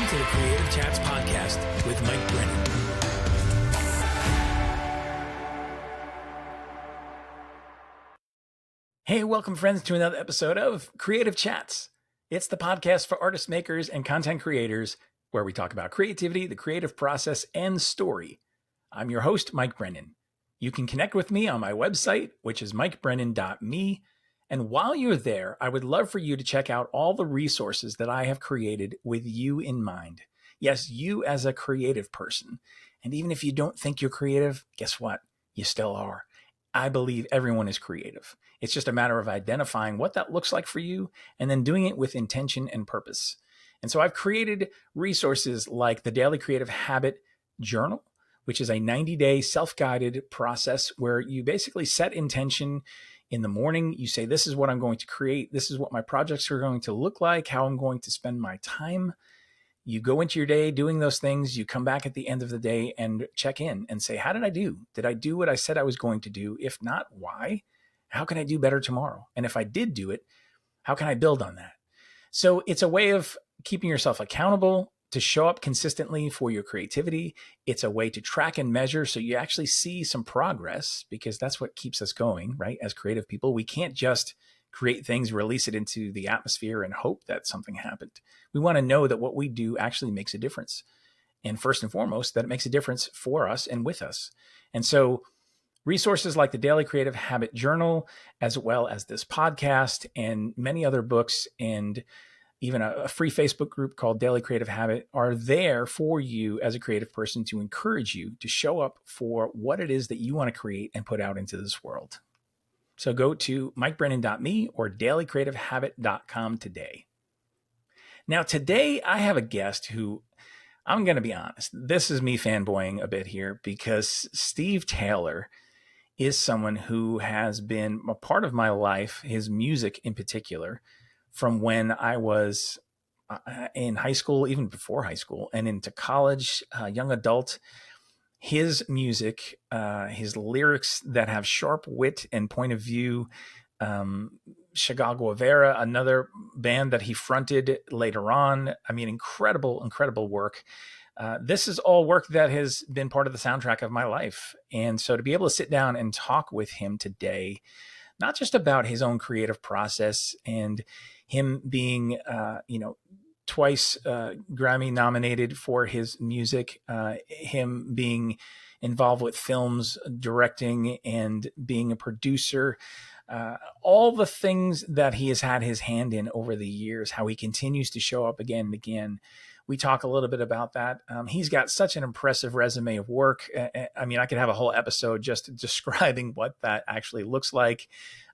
Welcome to the Creative Chats Podcast with Mike Brennan. Hey, welcome friends to another episode of Creative Chats. It's the podcast for artists, makers, and content creators where we talk about creativity, the creative process, and story. I'm your host, Mike Brennan. You can connect with me on my website, which is mikebrennan.me. And while you're there, I would love for you to check out all the resources that I have created with you in mind. Yes, you as a creative person. And even if you don't think you're creative, guess what? You still are. I believe everyone is creative. It's just a matter of identifying what that looks like for you and then doing it with intention and purpose. And so I've created resources like the Daily Creative Habit Journal, which is a 90-day self-guided process where you basically set intention in the morning. You say, this is what I'm going to create. This is what my projects are going to look like, how I'm going to spend my time. You go into your day doing those things. You come back at the end of the day and check in and say, how did I do? Did I do what I said I was going to do? If not, why? How can I do better tomorrow? And if I did do it, how can I build on that? So it's a way of keeping yourself accountable to show up consistently for your creativity. It's a way to track and measure so you actually see some progress, because that's what keeps us going, right? As creative people, we can't just create things, release it into the atmosphere and hope that something happened. We want to know that what we do actually makes a difference. And first and foremost, that it makes a difference for us and with us. And so resources like the Daily Creative Habit Journal, as well as this podcast and many other books, and even a free Facebook group called Daily Creative Habit, are there for you as a creative person to encourage you to show up for what it is that you want to create and put out into this world. So go to mikebrennan.me or dailycreativehabit.com today. Now, today I have a guest who, I'm going to be honest, this is me fanboying a bit here, because Steve Taylor is someone who has been a part of my life, his music in particular, from when I was in high school, even before high school, and into college, young adult. His music, his lyrics that have sharp wit and point of view. Chicago Vera, another band that he fronted later on. I mean, incredible, incredible work. This is all work that has been part of the soundtrack of my life. And so to be able to sit down and talk with him today, not just about his own creative process and him being, twice Grammy nominated for his music, him being involved with films, directing, and being a producer, all the things that he has had his hand in over the years, how he continues to show up again and again. We talk a little bit about that. He's got such an impressive resume of work. I mean, I could have a whole episode just describing what that actually looks like.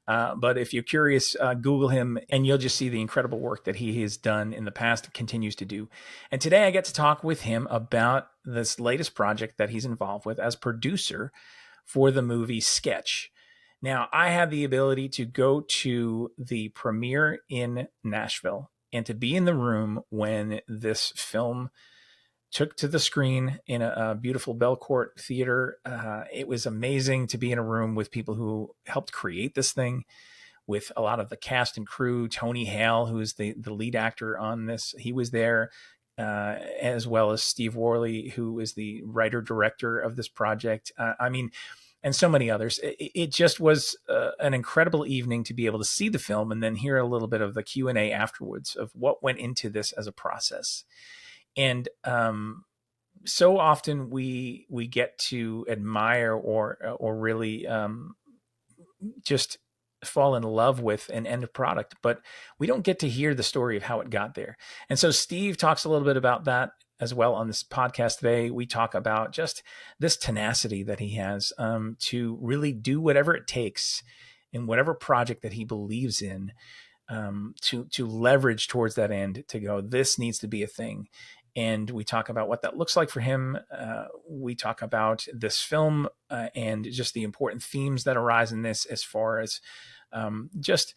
But if you're curious, Google him and you'll just see the incredible work that he has done in the past and continues to do. And today I get to talk with him about this latest project that he's involved with as producer for the movie Sketch. Now, I had the ability to go to the premiere in Nashville and to be in the room when this film took to the screen in a beautiful Belcourt theater. It was amazing to be in a room with people who helped create this thing, with a lot of the cast and crew. Tony Hale, who is the lead actor on this, he was there, as well as Steve Worley, who is the writer-director of this project. And so many others. It just was an incredible evening to be able to see the film and then hear a little bit of the Q&A afterwards of what went into this as a process. And so often we get to admire or really just fall in love with an end product, but we don't get to hear the story of how it got there. And so Steve talks a little bit about that as well on this podcast today. We talk about just this tenacity that he has to really do whatever it takes in whatever project that he believes in, to leverage towards that end, to go, this needs to be a thing. And we talk about what that looks like for him. We talk about this film and just the important themes that arise in this, as far as just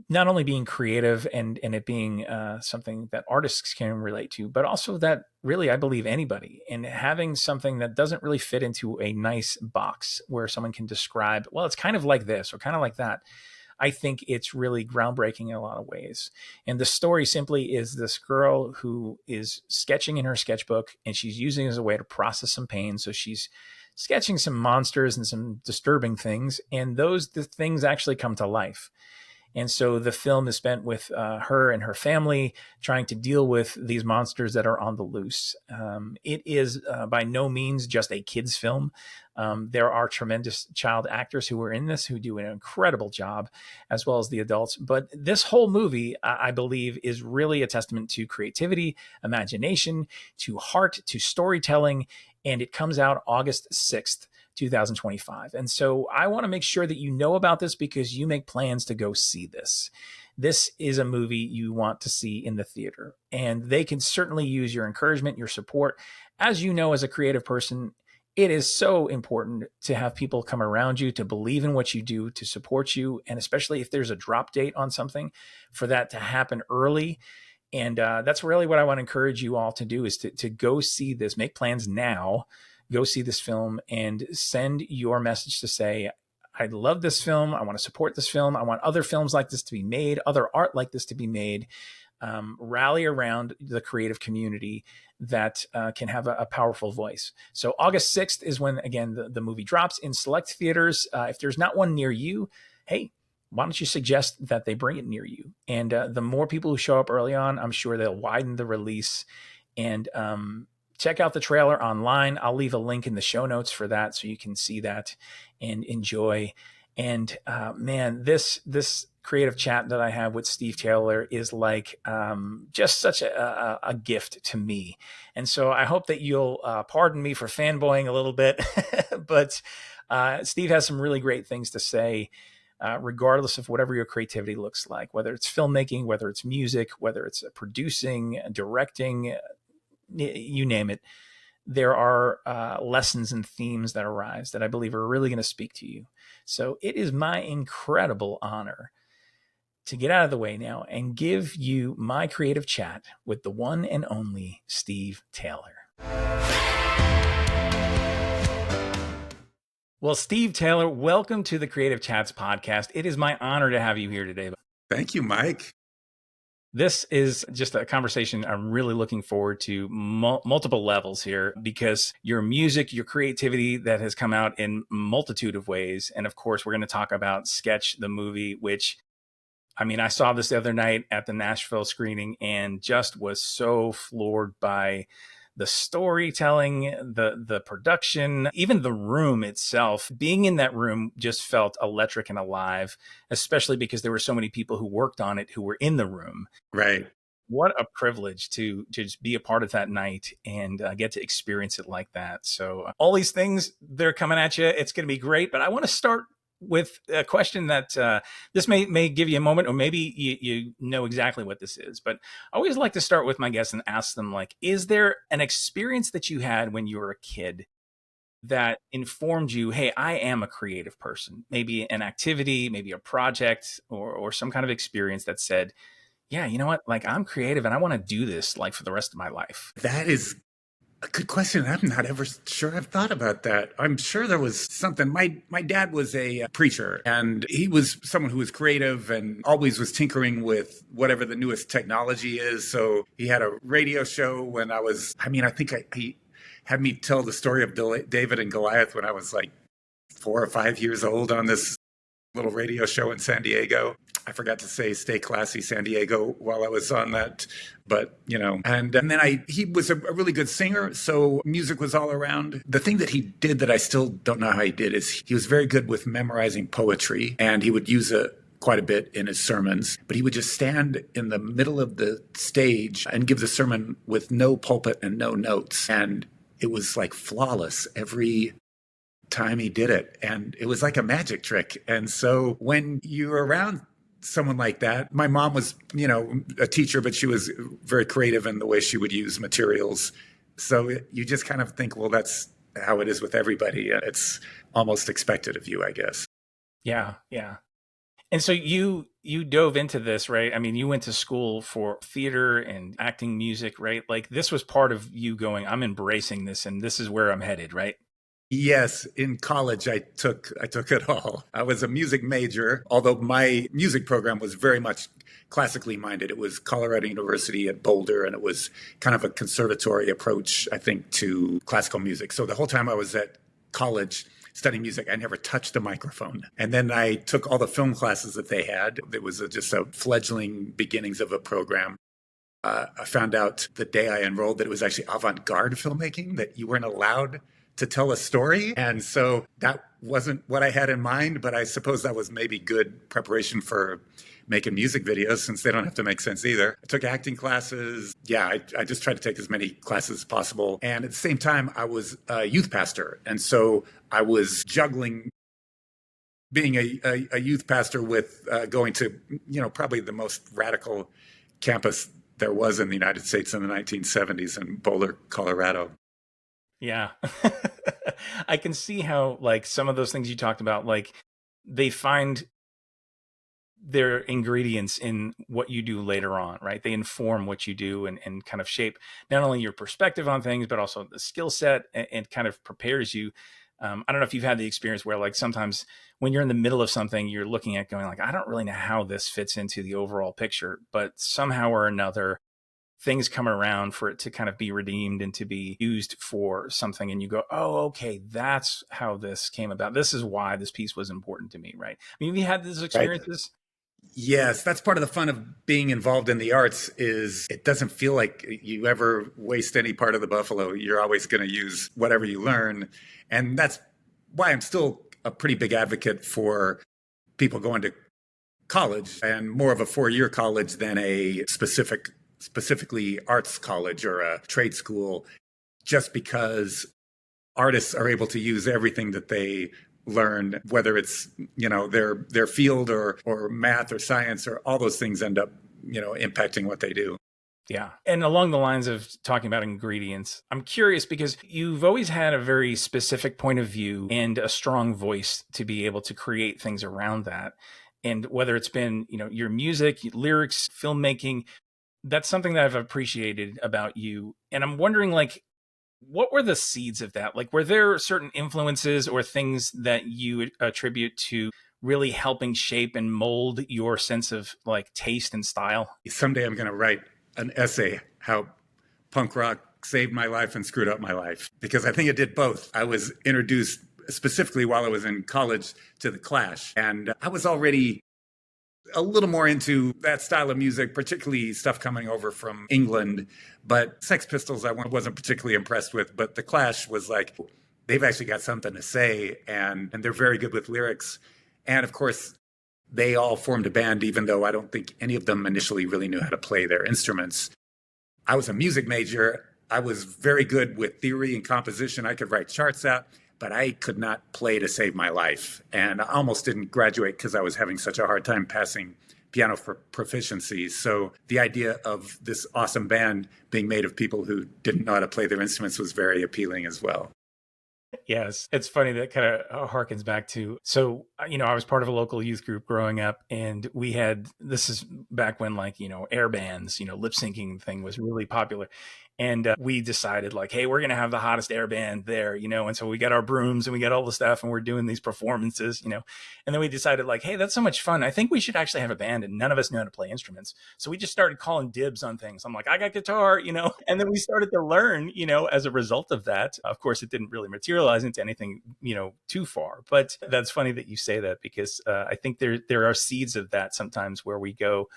not only being creative and it being something that artists can relate to, but also that really, I believe, anybody, and having something that doesn't really fit into a nice box where someone can describe, well, it's kind of like this or kind of like that. I think it's really groundbreaking in a lot of ways. And the story simply is this girl who is sketching in her sketchbook, and she's using it as a way to process some pain. So she's sketching some monsters and some disturbing things, and the things actually come to life. And so the film is spent with her and her family trying to deal with these monsters that are on the loose. It is by no means just a kid's film. There are tremendous child actors who are in this who do an incredible job, as well as the adults. But this whole movie, I believe, is really a testament to creativity, imagination, to heart, to storytelling. And it comes out August 6th. 2025. And so I want to make sure that you know about this because you make plans to go see this. This is a movie you want to see in the theater, and they can certainly use your encouragement, your support. As you know, as a creative person, it is so important to have people come around you to believe in what you do, to support you, and especially if there's a drop date on something, for that to happen early. And that's really what I want to encourage you all to do, is to go see this, make plans now, go see this film, and send your message to say, I love this film. I want to support this film. I want other films like this to be made, other art like this to be made. Rally around the creative community that can have a powerful voice. So August 6th is when, again, the movie drops in select theaters. If there's not one near you, hey, why don't you suggest that they bring it near you? And the more people who show up early on, I'm sure they'll widen the release. And check out the trailer online. I'll leave a link in the show notes for that so you can see that and enjoy. And man, this creative chat that I have with Steve Taylor is like just such a gift to me. And so I hope that you'll pardon me for fanboying a little bit, but Steve has some really great things to say. Regardless of whatever your creativity looks like, whether it's filmmaking, whether it's music, whether it's producing, directing, you name it, there are lessons and themes that arise that I believe are really going to speak to you. So it is my incredible honor to get out of the way now and give you my creative chat with the one and only Steve Taylor. Well, Steve Taylor, welcome to the Creative Chats podcast. It is my honor to have you here today. Thank you, Mike. This is just a conversation I'm really looking forward to, multiple levels here, because your music, your creativity that has come out in multitude of ways. And of course, we're going to talk about Sketch, the movie, which, I mean, I saw this the other night at the Nashville screening and just was so floored by the storytelling, the production, even the room itself. Being in that room just felt electric and alive, especially because there were so many people who worked on it who were in the room. Right. What a privilege to just be a part of that night and get to experience it like that. So all these things, they're coming at you. It's going to be great. But I want to start with a question that this may give you a moment, or maybe you know exactly what this is. But I always like to start with my guests and ask them, like, is there an experience that you had when you were a kid that informed you, hey, I am a creative person? Maybe an activity, maybe a project, or some kind of experience that said, yeah, you know what, like, I'm creative and I want to do this like for the rest of my life. That is a good question. I'm not ever sure I've thought about that. I'm sure there was something. My dad was a preacher, and he was someone who was creative and always was tinkering with whatever the newest technology is. So he had a radio show when I think he had me tell the story of David and Goliath when I was like 4 or 5 years old on this little radio show in San Diego. I forgot to say stay classy San Diego while I was on that, but and then he was a really good singer, so music was all around. The thing that he did that I still don't know how he did is he was very good with memorizing poetry, and he would use it quite a bit in his sermons, but he would just stand in the middle of the stage and give the sermon with no pulpit and no notes, and it was like flawless every time he did it, and it was like a magic trick. And so when you're around someone like that, my mom was, a teacher, but she was very creative in the way she would use materials. So you just kind of think, well, that's how it is with everybody. It's almost expected of you, I guess. Yeah. Yeah. And so you dove into this, right? I mean, you went to school for theater and acting, music, right? Like, this was part of you going, I'm embracing this and this is where I'm headed, right? Yes, in college I took it all. I was a music major, although my music program was very much classically minded. It was Colorado University at Boulder, and it was kind of a conservatory approach, I think, to classical music. So the whole time I was at college studying music, I never touched a microphone. And then I took all the film classes that they had. It was just a fledgling beginnings of a program. I found out the day I enrolled that it was actually avant-garde filmmaking, that you weren't allowed to tell a story. And so that wasn't what I had in mind, but I suppose that was maybe good preparation for making music videos since they don't have to make sense either. I took acting classes. Yeah, I just tried to take as many classes as possible. And at the same time, I was a youth pastor. And so I was juggling being a youth pastor with going to, probably the most radical campus there was in the United States in the 1970s in Boulder, Colorado. Yeah. I can see how like some of those things you talked about, like they find their ingredients in what you do later on, right? They inform what you do and kind of shape not only your perspective on things, but also the skill set and kind of prepares you. I don't know if you've had the experience where like sometimes when you're in the middle of something, you're looking at going like, I don't really know how this fits into the overall picture, but somehow or another, things come around for it to kind of be redeemed and to be used for something. And you go, oh, okay, that's how this came about. This is why this piece was important to me, right? I mean, have you had these Right. experiences? Yes, that's part of the fun of being involved in the arts is it doesn't feel like you ever waste any part of the buffalo. You're always going to use whatever you learn. And that's why I'm still a pretty big advocate for people going to college, and more of a 4-year college than a specifically arts college or a trade school, just because artists are able to use everything that they learn, whether it's their field or math or science, or all those things end up impacting what they do. Yeah. And along the lines of talking about ingredients, I'm curious because you've always had a very specific point of view and a strong voice to be able to create things around that. And whether it's been, your music, lyrics, filmmaking, that's something that I've appreciated about you. And I'm wondering, like, what were the seeds of that? Like, were there certain influences or things that you attribute to really helping shape and mold your sense of like taste and style? Someday I'm going to write an essay how punk rock saved my life and screwed up my life, because I think it did both. I was introduced specifically while I was in college to the Clash, and I was already a little more into that style of music, particularly stuff coming over from England. But Sex Pistols I wasn't particularly impressed with, but the Clash was like, they've actually got something to say, and they're very good with lyrics. And of course, they all formed a band, even though I don't think any of them initially really knew how to play their instruments. I was a music major. I was very good with theory and composition. I could write charts out, but I could not play to save my life. And I almost didn't graduate because I was having such a hard time passing piano for proficiency. So the idea of this awesome band being made of people who didn't know how to play their instruments was very appealing as well. Yes, it's funny that kind of harkens back to, so, I was part of a local youth group growing up, and we had, this is back when like, air bands, lip syncing thing was really popular. And we decided like, hey, we're going to have the hottest air band there, and so we got our brooms and we got all the stuff and we're doing these performances, and then we decided like, hey, that's so much fun. I think we should actually have a band, and none of us knew how to play instruments. So we just started calling dibs on things. I'm like, I got guitar, and then we started to learn, as a result of that. Of course, it didn't really materialize into anything, too far, but that's funny that you say that, because I think there are seeds of that sometimes where we go,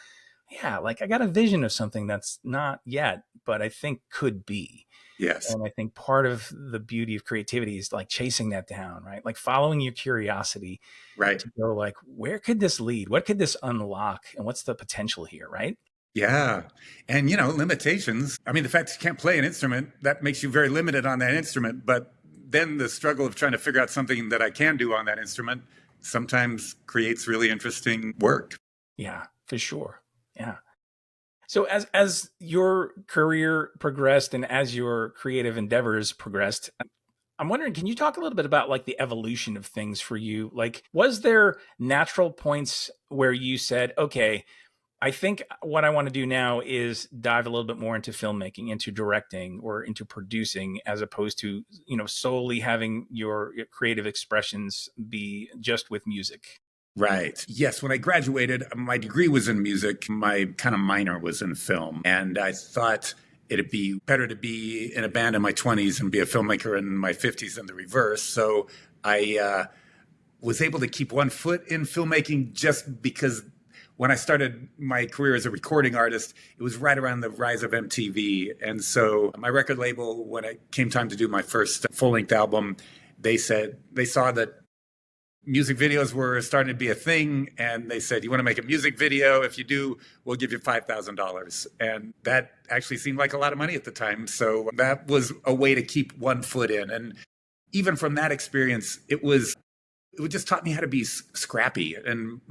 yeah, like I got a vision of something that's not yet, but I think could be. Yes. And I think part of the beauty of creativity is like chasing that down, right? Like following your curiosity Right. to go like, where could this lead? What could this unlock? And what's the potential here, right? Yeah. And, limitations. I mean, the fact that you can't play an instrument, that makes you very limited on that instrument. But then the struggle of trying to figure out something that I can do on that instrument sometimes creates really interesting work. Yeah, for sure. Yeah. So as your career progressed and as your creative endeavors progressed, I'm wondering, can you talk a little bit about like the evolution of things for you? Like, was there natural points where you said, okay, I think what I want to do now is dive a little bit more into filmmaking, into directing, or into producing, as opposed to, solely having your creative expressions be just with music. Right. Yes. When I graduated, my degree was in music. My kind of minor was in film. And I thought it'd be better to be in a band in my 20s and be a filmmaker in my 50s than the reverse. So I was able to keep one foot in filmmaking just because when I started my career as a recording artist, it was right around the rise of MTV. And so my record label, when it came time to do my first full length album, they saw that music videos were starting to be a thing. And they said, you want to make a music video? If you do, we'll give you $5,000. And that actually seemed like a lot of money at the time. So that was a way to keep one foot in. And even from that experience, it just taught me how to be scrappy and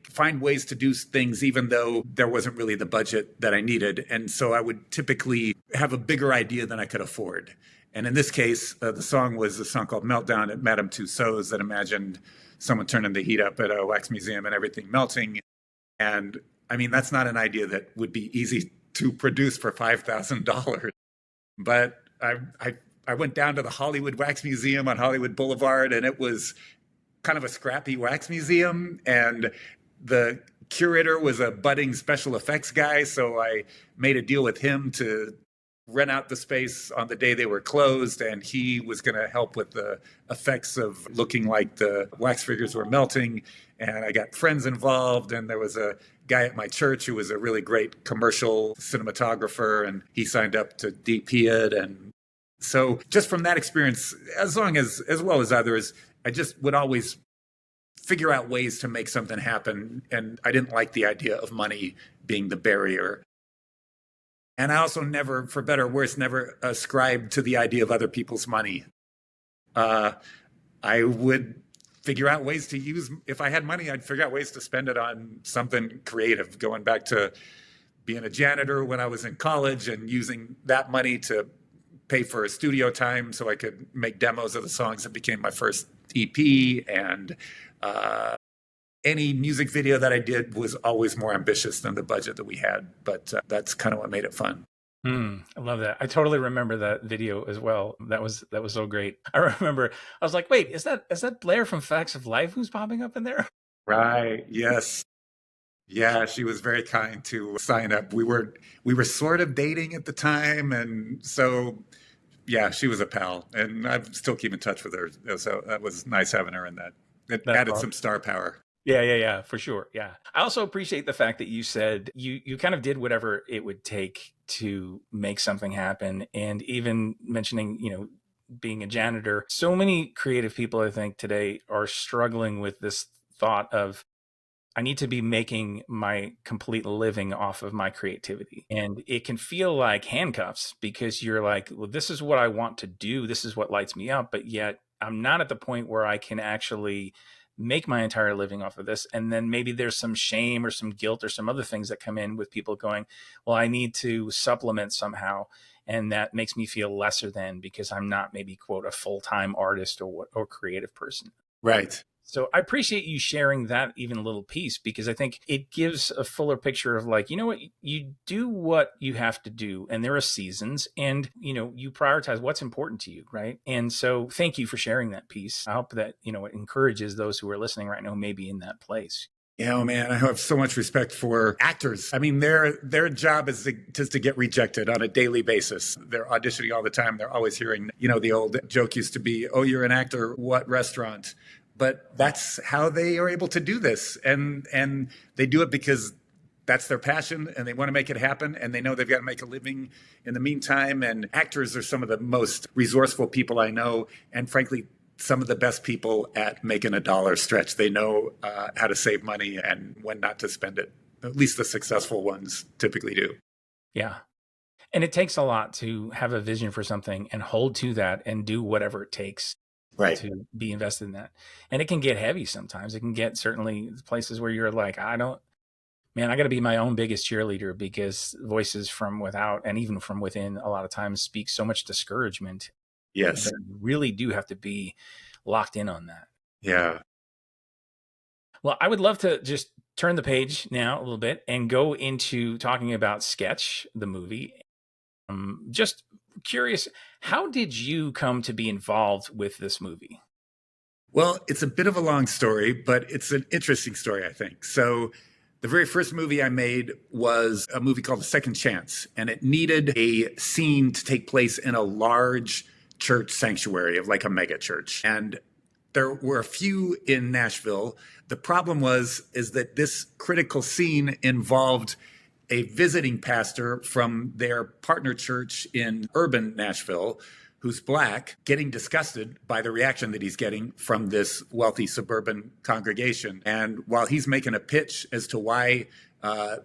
find ways to do things, even though there wasn't really the budget that I needed. And so I would typically have a bigger idea than I could afford. And in this case, the song was a song called Meltdown at Madame Tussauds that imagined someone turning the heat up at a wax museum and everything melting. And I mean, that's not an idea that would be easy to produce for $5,000. But I went down to the Hollywood Wax Museum on Hollywood Boulevard, and it was kind of a scrappy wax museum. And the curator was a budding special effects guy. So I made a deal with him to rent out the space on the day they were closed, and he was going to help with the effects of looking like the wax figures were melting. And I got friends involved, and there was a guy at my church who was a really great commercial cinematographer, and he signed up to DP it. And so just from that experience, as well as others, I just would always figure out ways to make something happen. And I didn't like the idea of money being the barrier. And I also never, for better or worse, never ascribed to the idea of other people's money. I would figure out ways to if I had money, I'd figure out ways to spend it on something creative, going back to being a janitor when I was in college and using that money to pay for studio time so I could make demos of the songs that became my first EP. And any music video that I did was always more ambitious than the budget that we had, but that's kind of what made it fun. I love that. I totally remember that video as well. That was so great. I remember I was like, wait, is that Blair from Facts of Life who's popping up in there? Right. Yes. Yeah, she was very kind to sign up. We were sort of dating at the time, and so yeah, she was a pal, and I still keep in touch with her. So that was nice having her in that. It added some star power. Yeah, for sure. Yeah. I also appreciate the fact that you said you kind of did whatever it would take to make something happen. And even mentioning, being a janitor, so many creative people, I think, today are struggling with this thought of, I need to be making my complete living off of my creativity. And it can feel like handcuffs because you're like, well, this is what I want to do. This is what lights me up. But yet I'm not at the point where I can actually make my entire living off of this. And then maybe there's some shame or some guilt or some other things that come in with people going, well, I need to supplement somehow. And that makes me feel lesser than because I'm not maybe, quote, a full-time artist or creative person. Right. So I appreciate you sharing that even little piece, because I think it gives a fuller picture of like, you know what, you do what you have to do, and there are seasons, and you prioritize what's important to you, right? And so thank you for sharing that piece. I hope that it encourages those who are listening right now, maybe in that place. Yeah, oh man, I have so much respect for actors. I mean, their job is just to get rejected on a daily basis. They're auditioning all the time. They're always hearing, the old joke used to be, "Oh, you're an actor. What restaurant?" But that's how they are able to do this. And they do it because that's their passion and they want to make it happen. And they know they've got to make a living in the meantime. And actors are some of the most resourceful people I know. And frankly, some of the best people at making a dollar stretch. They know how to save money and when not to spend it. At least the successful ones typically do. Yeah. And it takes a lot to have a vision for something and hold to that and do whatever it takes. Right. To be invested in that. And it can get heavy sometimes. It can get certainly places where you're like, I got to be my own biggest cheerleader, because voices from without and even from within a lot of times speak so much discouragement. Yes. You really do have to be locked in on that. Yeah. Well, I would love to just turn the page now a little bit and go into talking about Sketch, the movie. Just curious, how did you come to be involved with this movie? Well, it's a bit of a long story, but it's an interesting story, I think. So, the very first movie I made was a movie called The Second Chance, and it needed a scene to take place in a large church sanctuary of like a mega church. And there were a few in Nashville. The problem is that this critical scene involved a visiting pastor from their partner church in urban Nashville who's Black, getting disgusted by the reaction that he's getting from this wealthy suburban congregation. And while he's making a pitch as to why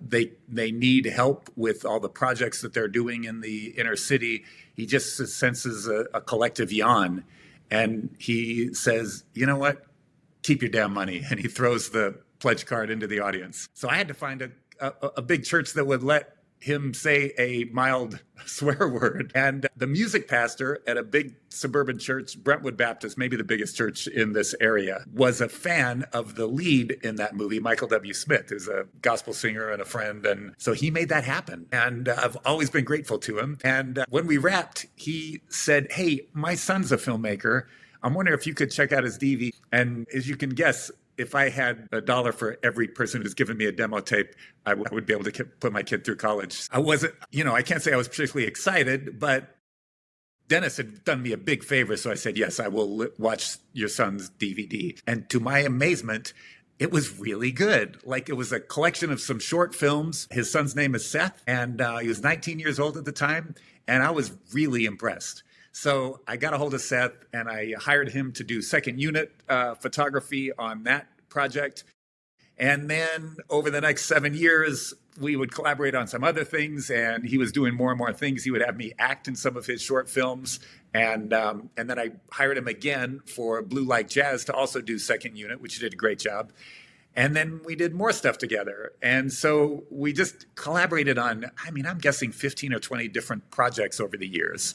they need help with all the projects that they're doing in the inner city, he just senses a collective yawn. And he says, you know what? Keep your damn money. And he throws the pledge card into the audience. So I had to find a big church that would let him say a mild swear word. And the music pastor at a big suburban church, Brentwood Baptist, maybe the biggest church in this area, was a fan of the lead in that movie, Michael W. Smith, who's a gospel singer and a friend. And so he made that happen. And I've always been grateful to him. And when we wrapped, he said, hey, my son's a filmmaker. I'm wondering if you could check out his DV. And as you can guess, if I had $1 for every person who's given me a demo tape, I would be able to put my kid through college. I wasn't, I can't say I was particularly excited, but Dennis had done me a big favor. So I said, yes, I will watch your son's DVD. And to my amazement, it was really good. Like, it was a collection of some short films. His son's name is Seth, and he was 19 years old at the time. And I was really impressed. So I got a hold of Seth and I hired him to do second unit photography on that project. And then over the next 7 years, we would collaborate on some other things, and he was doing more and more things. He would have me act in some of his short films. And then I hired him again for Blue Like Jazz to also do second unit, which he did a great job. And then we did more stuff together. And so we just collaborated on, I'm guessing 15 or 20 different projects over the years.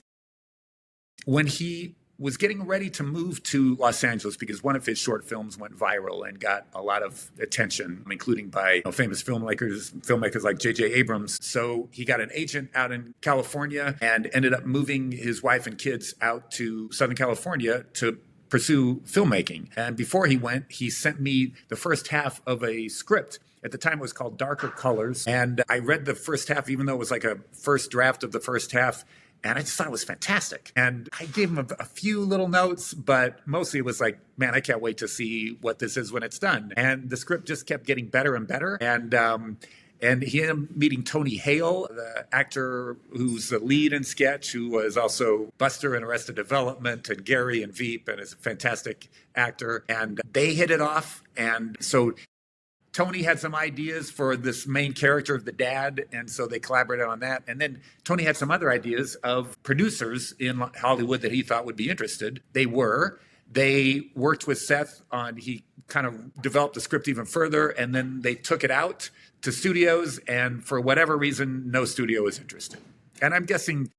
When he was getting ready to move to Los Angeles, because one of his short films went viral and got a lot of attention, including by famous filmmakers like J.J. Abrams. So he got an agent out in California and ended up moving his wife and kids out to Southern California to pursue filmmaking. And before he went, he sent me the first half of a script. At the time, it was called Darker Colors. And I read the first half, even though it was like a first draft of the first half. And I just thought it was fantastic. And I gave him a few little notes, but mostly it was like, man, I can't wait to see what this is when it's done. And the script just kept getting better and better. And he ended up meeting Tony Hale, the actor who's the lead in Sketch, who was also Buster in Arrested Development and Gary in Veep, and is a fantastic actor. And they hit it off. And so Tony had some ideas for this main character of the dad, and so they collaborated on that. And then Tony had some other ideas of producers in Hollywood that he thought would be interested. They worked with Seth on, he kind of developed the script even further, and then they took it out to studios, and for whatever reason, no studio was interested. And I'm guessing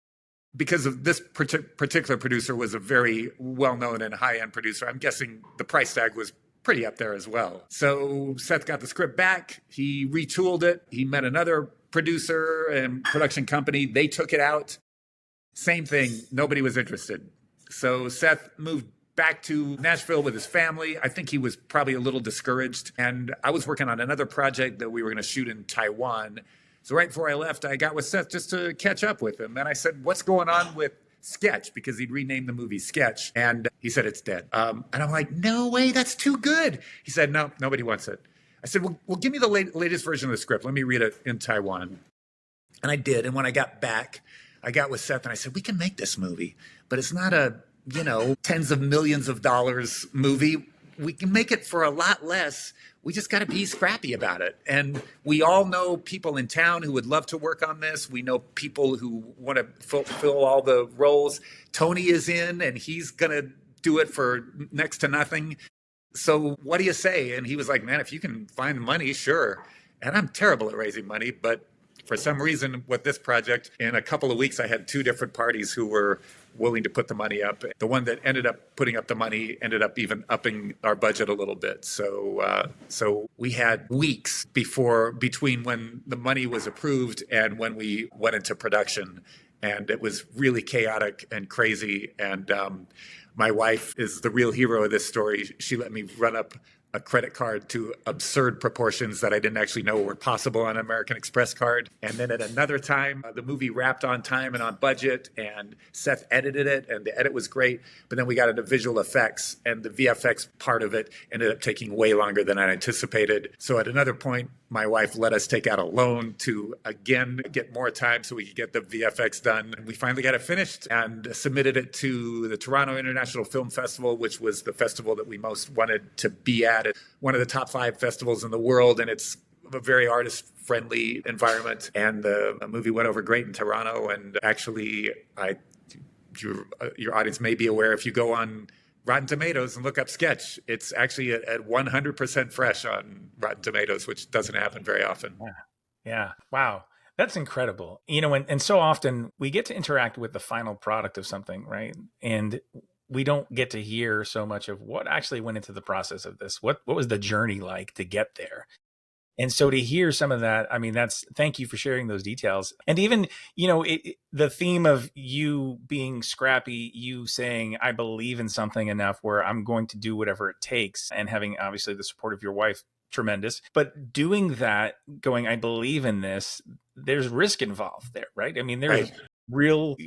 because of this particular producer was a very well-known and high-end producer, I'm guessing the price tag was pretty up there as well. So Seth got the script back. He retooled it. He met another producer and production company. They took it out. Same thing. Nobody was interested. So Seth moved back to Nashville with his family. I think he was probably a little discouraged. And I was working on another project that we were going to shoot in Taiwan. So right before I left, I got with Seth just to catch up with him. And I said, what's going on with Sketch? Because he'd renamed the movie Sketch. And he said, it's dead. And I'm like, no way, that's too good. He said, no, nobody wants it. I said, well, give me the latest version of the script. Let me read it in Taiwan. And I did. And when I got back, I got with Seth and I said, we can make this movie, but it's not a, tens of millions of dollars movie. We can make it for a lot less. We just got to be scrappy about it. And we all know people in town who would love to work on this. We know people who want to fulfill all the roles. Tony is in, and he's going to do it for next to nothing. So what do you say? And he was like, man, if you can find the money, sure. And I'm terrible at raising money, but For some reason, with this project, in a couple of weeks, I had two different parties who were willing to put the money up. The one that ended up putting up the money ended up even upping our budget a little bit. So we had weeks between when the money was approved and when we went into production, and it was really chaotic and crazy. And my wife is the real hero of this story. She let me run up a credit card to absurd proportions that I didn't actually know were possible on an American Express card. And then at another time, the movie wrapped on time and on budget, and Seth edited it, and the edit was great. But then we got into visual effects, and the VFX part of it ended up taking way longer than I anticipated. So at another point, my wife let us take out a loan to, again, get more time so we could get the VFX done. And we finally got it finished and submitted it to the Toronto International Film Festival, which was the festival that we most wanted to be at. It's one of the top 5 festivals in the world, and it's a very artist-friendly environment. And the movie went over great in Toronto. And actually, your audience may be aware, if you go on Rotten Tomatoes and look up Sketch, it's actually at 100% fresh on Rotten Tomatoes, which doesn't happen very often. Yeah. Wow. That's incredible. And so often we get to interact with the final product of something, right? And we don't get to hear so much of what actually went into the process of this. What was the journey like to get there? And so to hear some of that, I mean, thank you for sharing those details. And even, the theme of you being scrappy, you saying, I believe in something enough where I'm going to do whatever it takes, and having obviously the support of your wife, tremendous. But doing that, going, I believe in this, there's risk involved there, right? I mean, there's real,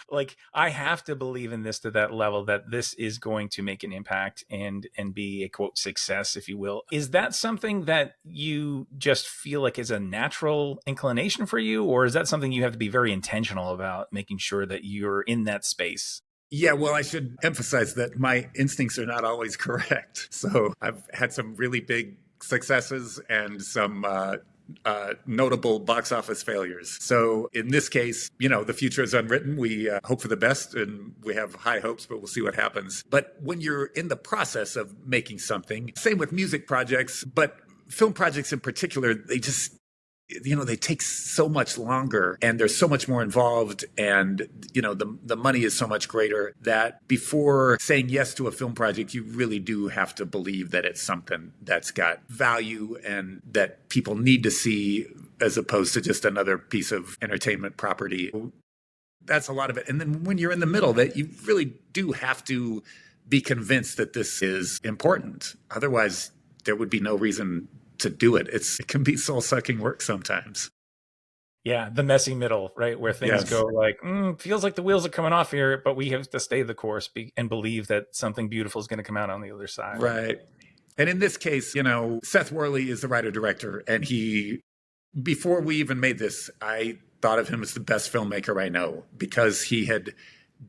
like, I have to believe in this to that level that this is going to make an impact and be a quote success, if you will. Is that something that you just feel like is a natural inclination for you, or is that something you have to be very intentional about making sure that you're in that space? Yeah, well, I should emphasize that my instincts are not always correct. So I've had some really big successes and some notable box office failures. So in this case, the future is unwritten. We hope for the best, and we have high hopes, but we'll see what happens. But when you're in the process of making something, same with music projects, but film projects in particular, they just, they take so much longer, and there's so much more involved, and the money is so much greater, that before saying yes to a film project, you really do have to believe that it's something that's got value and that people need to see, as opposed to just another piece of entertainment property. That's a lot of it. And then when you're in the middle, that you really do have to be convinced that this is important. Otherwise, there would be no reason to do it. It can be soul-sucking work sometimes. Yeah, the messy middle, right? Where things go like, feels like the wheels are coming off here, but we have to stay the course and believe that something beautiful is going to come out on the other side. Right. And in this case, Seth Worley is the writer-director, and before we even made this, I thought of him as the best filmmaker I know, because he had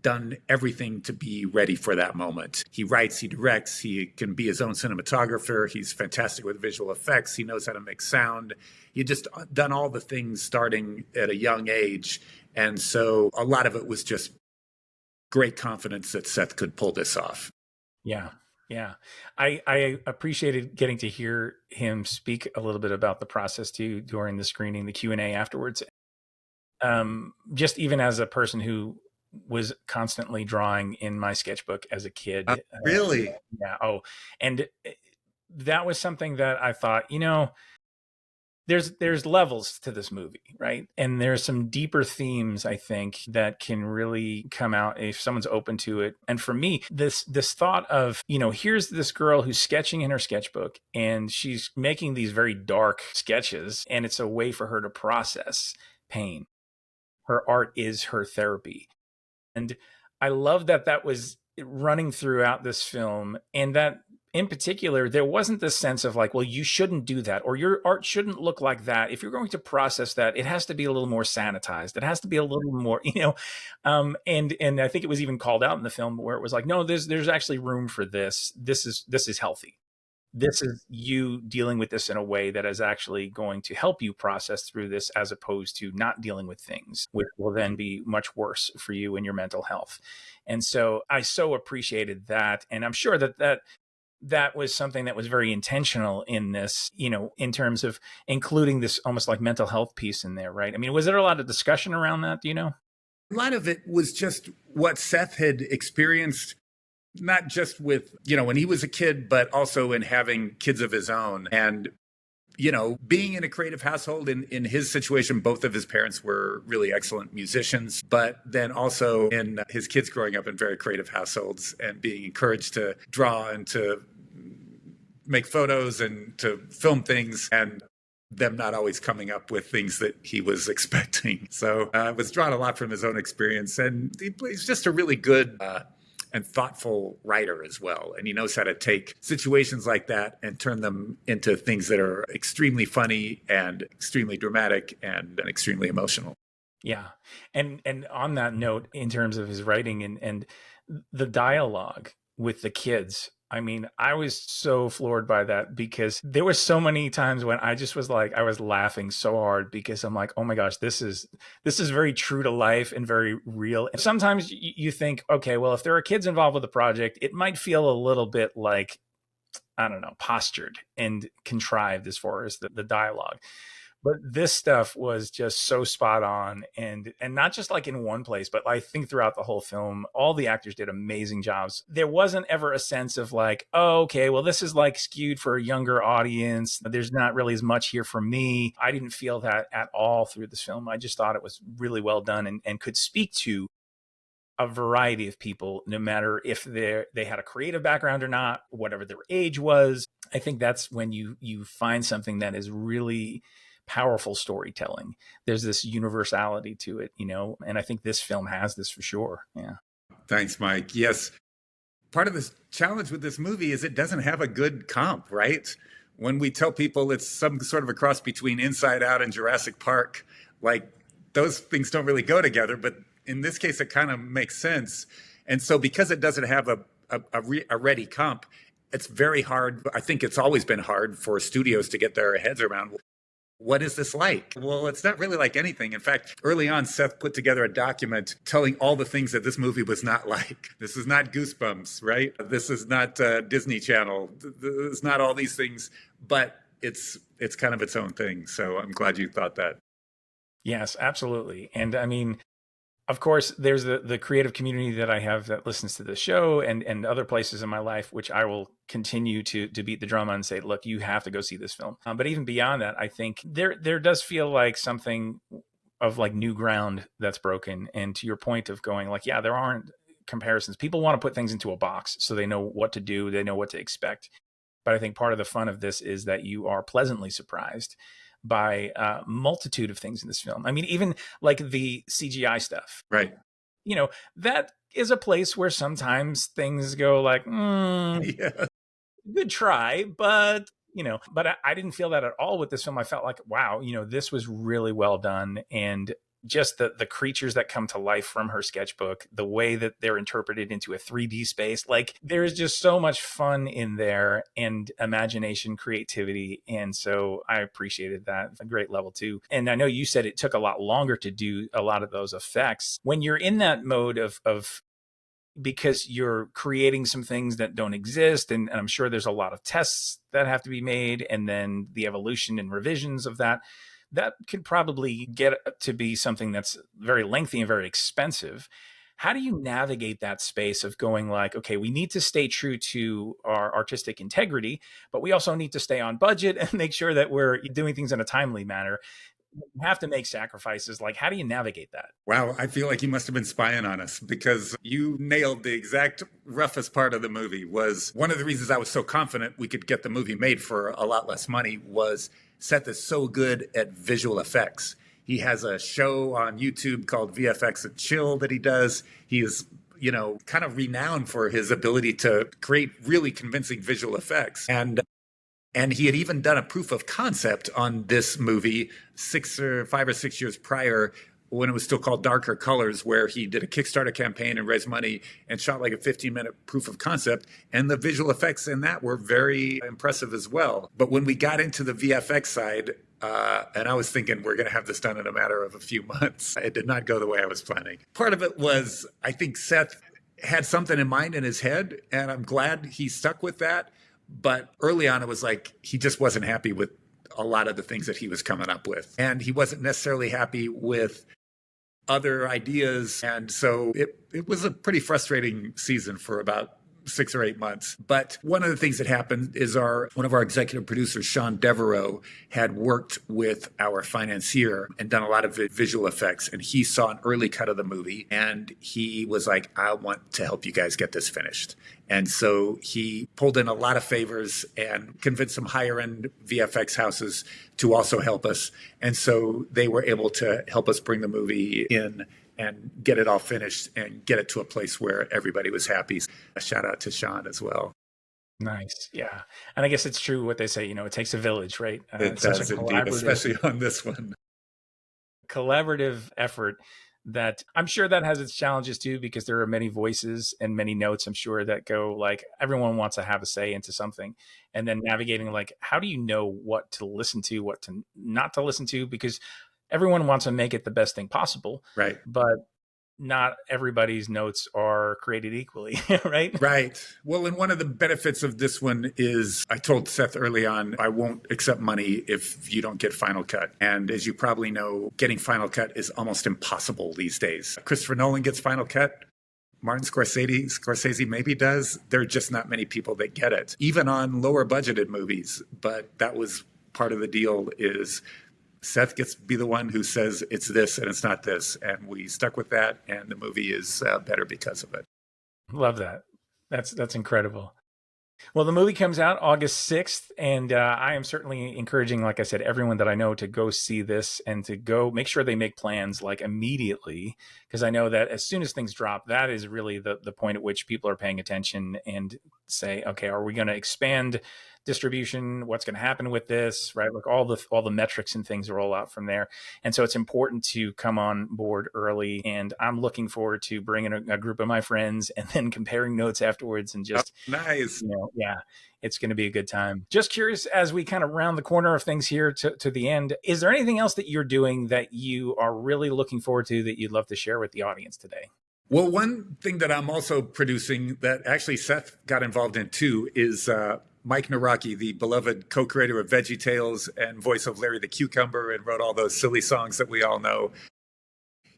done everything to be ready for that moment. He writes, he directs, he can be his own cinematographer. He's fantastic with visual effects. He knows how to make sound. He had just done all the things starting at a young age. And so a lot of it was just great confidence that Seth could pull this off. Yeah. Yeah. I appreciated getting to hear him speak a little bit about the process too, during the screening, the Q&A afterwards. Just even as a person who was constantly drawing in my sketchbook as a kid. Really? Yeah. Oh, and that was something that I thought, there's levels to this movie, right? And there's some deeper themes, I think, that can really come out if someone's open to it. And for me, this thought of, here's this girl who's sketching in her sketchbook, and she's making these very dark sketches, and it's a way for her to process pain. Her art is her therapy. And I love that was running throughout this film, and that in particular, there wasn't this sense of like, well, you shouldn't do that, or your art shouldn't look like that. If you're going to process that, it has to be a little more sanitized. It has to be a little more, and I think it was even called out in the film where it was like, no, there's actually room for this. This is healthy. This is you dealing with this in a way that is actually going to help you process through this, as opposed to not dealing with things, which will then be much worse for you and your mental health. And so I so appreciated that. And I'm sure that that was something that was very intentional in this, in terms of including this almost like mental health piece in there, right? I mean, was there a lot of discussion around that, do you know? A lot of it was just what Seth had experienced, not just with, when he was a kid, but also in having kids of his own. And, being in a creative household, in his situation, both of his parents were really excellent musicians, but then also in his kids growing up in very creative households and being encouraged to draw and to make photos and to film things, and them not always coming up with things that he was expecting. So I was drawn a lot from his own experience. And he's just a really good and thoughtful writer as well. And he knows how to take situations like that and turn them into things that are extremely funny and extremely dramatic and extremely emotional. Yeah. And on that note, in terms of his writing and the dialogue with the kids, I mean, I was so floored by that, because there were so many times when I just was like, I was laughing so hard, because I'm like, oh my gosh, this is very true to life and very real. And sometimes you think, okay, well, if there are kids involved with the project, it might feel a little bit like, I don't know, postured and contrived as far as the dialogue. But this stuff was just so spot on, and not just like in one place, but I think throughout the whole film, all the actors did amazing jobs. There wasn't ever a sense of like, oh, okay, well, this is like skewed for a younger audience. There's not really as much here for me. I didn't feel that at all through this film. I just thought it was really well done and could speak to a variety of people, no matter if they had a creative background or not, whatever their age was. I think that's when you find something that is really powerful storytelling. There's this universality to it, and I think this film has this for sure. Yeah. Thanks, Mike. Yes. Part of the challenge with this movie is it doesn't have a good comp, right? When we tell people it's some sort of a cross between Inside Out and Jurassic Park, like those things don't really go together, but in this case, it kind of makes sense. And so because it doesn't have a ready comp, it's very hard. I think it's always been hard for studios to get their heads around, what is this like? Well, it's not really like anything. In fact, early on, Seth put together a document telling all the things that this movie was not like. This is not Goosebumps, right? This is not Disney Channel. This is not all these things, but it's kind of its own thing. So I'm glad you thought that. Yes, absolutely. And I mean, of course, there's the creative community that I have that listens to the show and other places in my life, which I will continue to beat the drum on and say, look, you have to go see this film. But even beyond that, I think there does feel like something of like new ground that's broken. And to your point of going like, yeah, there aren't comparisons. People want to put things into a box so they know what to do. They know what to expect. But I think part of the fun of this is that you are pleasantly surprised by a multitude of things in this film. I mean, even like the CGI stuff. Right. That is a place where sometimes things go like, Yeah. good try, but I didn't feel that at all with this film. I felt like, wow, this was really well done. And just the creatures that come to life from her sketchbook, the way that they're interpreted into a 3D space, like there's just so much fun in there and imagination, creativity. And so I appreciated that a great level too. And I know you said it took a lot longer to do a lot of those effects. When you're in that mode of because you're creating some things that don't exist. And I'm sure there's a lot of tests that have to be made. And then the evolution and revisions of that could probably get to be something that's very lengthy and very expensive. How do you navigate that space of going like, okay, we need to stay true to our artistic integrity, but we also need to stay on budget and make sure that we're doing things in a timely manner? You have to make sacrifices. Like, how do you navigate that? Wow, I feel like you must have been spying on us, because you nailed the exact roughest part of the movie. Was one of the reasons I was so confident we could get the movie made for a lot less money was Seth is so good at visual effects. He has a show on YouTube called VFX and Chill that he does. He is, kind of renowned for his ability to create really convincing visual effects. And he had even done a proof of concept on this movie 5 or 6 years prior, when it was still called Darker Colors, where he did a Kickstarter campaign and raised money and shot like a 15-minute proof of concept. And the visual effects in that were very impressive as well. But when we got into the VFX side, and I was thinking we're going to have this done in a matter of a few months, it did not go the way I was planning. Part of it was, I think Seth had something in mind in his head, and I'm glad he stuck with that. But early on, it was like he just wasn't happy with a lot of the things that he was coming up with. And he wasn't necessarily happy with other ideas. And so it was a pretty frustrating season for about 6 or 8 months. But one of the things that happened is one of our executive producers, Sean Devereaux, had worked with our financier and done a lot of visual effects. And he saw an early cut of the movie and he was like, I want to help you guys get this finished. And so he pulled in a lot of favors and convinced some higher end VFX houses to also help us. And so they were able to help us bring the movie in and get it all finished and get it to a place where everybody was happy. A shout out to Sean as well. Nice. Yeah. And I guess it's true what they say, it takes a village, right? It It's such a does indeed, especially on this one. Collaborative effort that I'm sure that has its challenges too, because there are many voices and many notes, I'm sure, that go like everyone wants to have a say into something. And then navigating like, how do you know what to listen to, what to not to listen to? Because everyone wants to make it the best thing possible. Right. But not everybody's notes are created equally, right? Right. Well, and one of the benefits of this one is I told Seth early on, I won't accept money if you don't get Final Cut. And as you probably know, getting Final Cut is almost impossible these days. Christopher Nolan gets Final Cut. Martin Scorsese maybe does. There are just not many people that get it, even on lower budgeted movies. But that was part of the deal is Seth gets to be the one who says it's this and it's not this. And we stuck with that. And the movie is better because of it. Love that. That's incredible. Well, the movie comes out August 6th, and I am certainly encouraging, like I said, everyone that I know to go see this and to go make sure they make plans like immediately, because I know that as soon as things drop, that is really the point at which people are paying attention and say, okay, are we going to expand distribution? What's going to happen with this, right? Like all the metrics and things roll out from there. And so it's important to come on board early. And I'm looking forward to bringing a group of my friends and then comparing notes afterwards and just, nice. Yeah, it's going to be a good time. Just curious, as we kind of round the corner of things here to the end, is there anything else that you're doing that you are really looking forward to that you'd love to share with the audience today? Well, one thing that I'm also producing that actually Seth got involved in too is Mike Naraki, the beloved co-creator of VeggieTales and voice of Larry the Cucumber and wrote all those silly songs that we all know.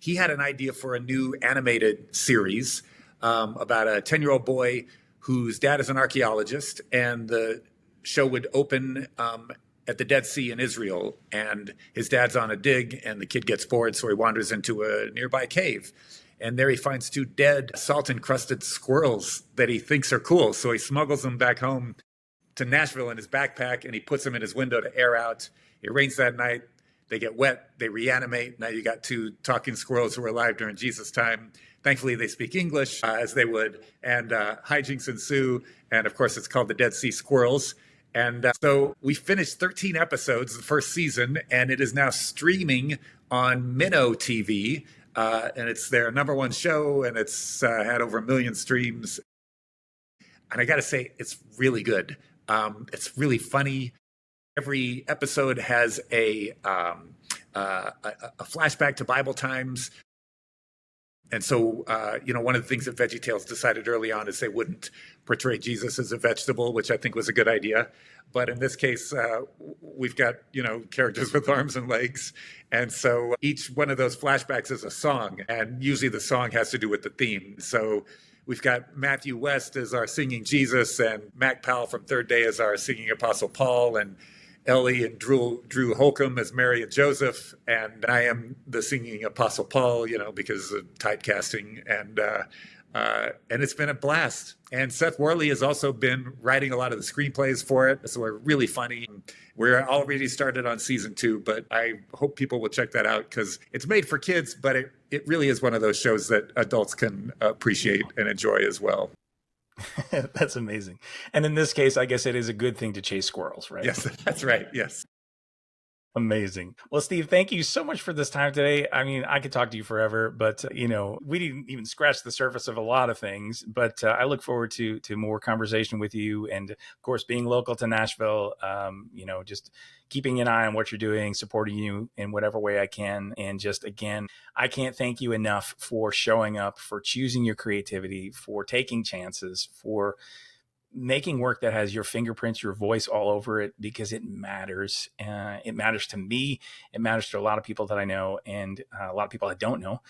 He had an idea for a new animated series about a 10-year-old boy whose dad is an archaeologist, and the show would open at the Dead Sea in Israel, and his dad's on a dig, and the kid gets bored, so he wanders into a nearby cave. And there he finds 2 dead, salt-encrusted squirrels that he thinks are cool, so he smuggles them back home to Nashville in his backpack, and he puts them in his window to air out. It rains that night. They get wet. They reanimate. Now you got 2 talking squirrels who were alive during Jesus' time. Thankfully, they speak English, as they would, and hijinks ensue. And, of course, it's called the Dead Sea Squirrels. And so we finished 13 episodes the first season, and it is now streaming on Minnow TV. And it's their #1 show, and it's had over 1 million streams. And I got to say, it's really good. It's really funny. Every episode has a flashback to Bible times. And so, one of the things that VeggieTales decided early on is they wouldn't portray Jesus as a vegetable, which I think was a good idea. But in this case, we've got, characters with arms and legs. And so each one of those flashbacks is a song. And usually the song has to do with the theme. So we've got Matthew West as our singing Jesus, and Mac Powell from Third Day as our singing Apostle Paul, and Ellie and Drew Holcomb as Mary and Joseph, and I am the singing Apostle Paul, because of typecasting, and it's been a blast. And Seth Worley has also been writing a lot of the screenplays for it, so we're really funny. We're already started on season 2, but I hope people will check that out because it's made for kids, but it really is one of those shows that adults can appreciate and enjoy as well. That's amazing. And in this case, I guess it is a good thing to chase squirrels, right? Yes, that's right. Yes. Amazing. Well, Steve, thank you so much for this time today. I mean, I could talk to you forever, but, we didn't even scratch the surface of a lot of things, but I look forward to more conversation with you. And of course, being local to Nashville, just keeping an eye on what you're doing, supporting you in whatever way I can. And just, again, I can't thank you enough for showing up, for choosing your creativity, for taking chances, for making work that has your fingerprints, your voice all over it, because it matters. It matters to me. It matters to a lot of people that I know, and a lot of people I don't know.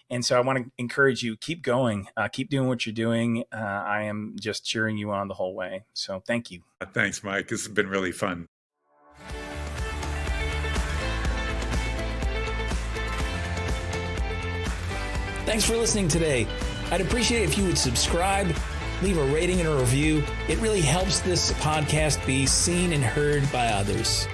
And so I want to encourage you, keep going, keep doing what you're doing. I am just cheering you on the whole way. So thank you. Thanks, Mike. This has been really fun. Thanks for listening today. I'd appreciate it if you would subscribe, leave a rating and a review. It really helps this podcast be seen and heard by others.